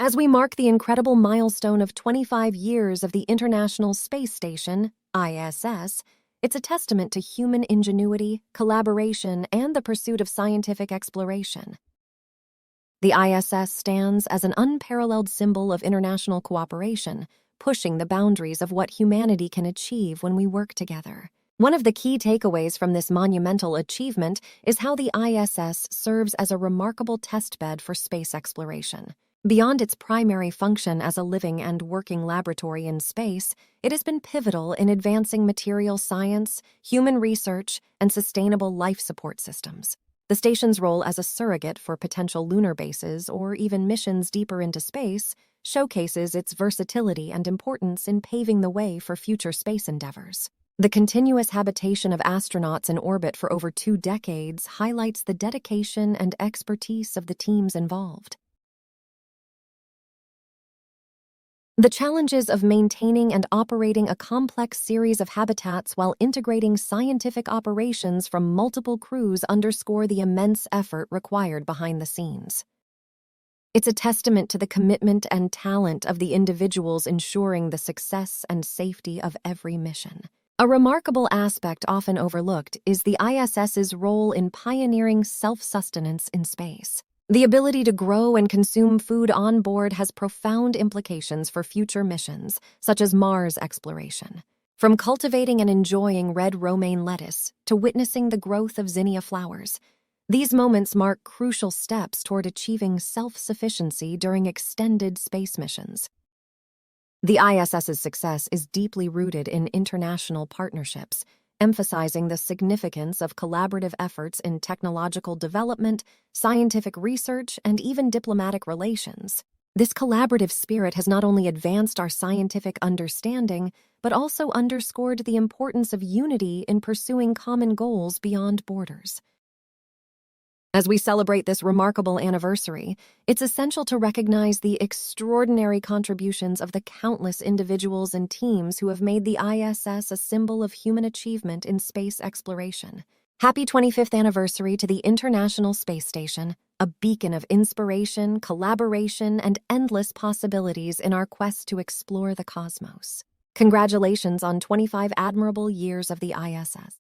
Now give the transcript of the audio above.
As we mark the incredible milestone of 25 years of the International Space Station, ISS, it's a testament to human ingenuity, collaboration, and the pursuit of scientific exploration. The ISS stands as an unparalleled symbol of international cooperation, pushing the boundaries of what humanity can achieve when we work together. One of the key takeaways from this monumental achievement is how the ISS serves as a remarkable testbed for space exploration. Beyond its primary function as a living and working laboratory in space, it has been pivotal in advancing material science, human research, and sustainable life support systems. The station's role as a surrogate for potential lunar bases or even missions deeper into space showcases its versatility and importance in paving the way for future space endeavors. The continuous habitation of astronauts in orbit for over 2 decades highlights the dedication and expertise of the teams involved. The challenges of maintaining and operating a complex series of habitats while integrating scientific operations from multiple crews underscore the immense effort required behind the scenes. It's a testament to the commitment and talent of the individuals ensuring the success and safety of every mission. A remarkable aspect often overlooked is the ISS's role in pioneering self-sustenance in space. The ability to grow and consume food on board has profound implications for future missions, such as Mars exploration. From cultivating and enjoying red romaine lettuce to witnessing the growth of zinnia flowers, these moments mark crucial steps toward achieving self-sufficiency during extended space missions. The ISS's success is deeply rooted in international partnerships, emphasizing the significance of collaborative efforts in technological development, scientific research, and even diplomatic relations. This collaborative spirit has not only advanced our scientific understanding, but also underscored the importance of unity in pursuing common goals beyond borders. As we celebrate this remarkable anniversary, it's essential to recognize the extraordinary contributions of the countless individuals and teams who have made the ISS a symbol of human achievement in space exploration. Happy 25th anniversary to the International Space Station, a beacon of inspiration, collaboration, and endless possibilities in our quest to explore the cosmos. Congratulations on 25 admirable years of the ISS.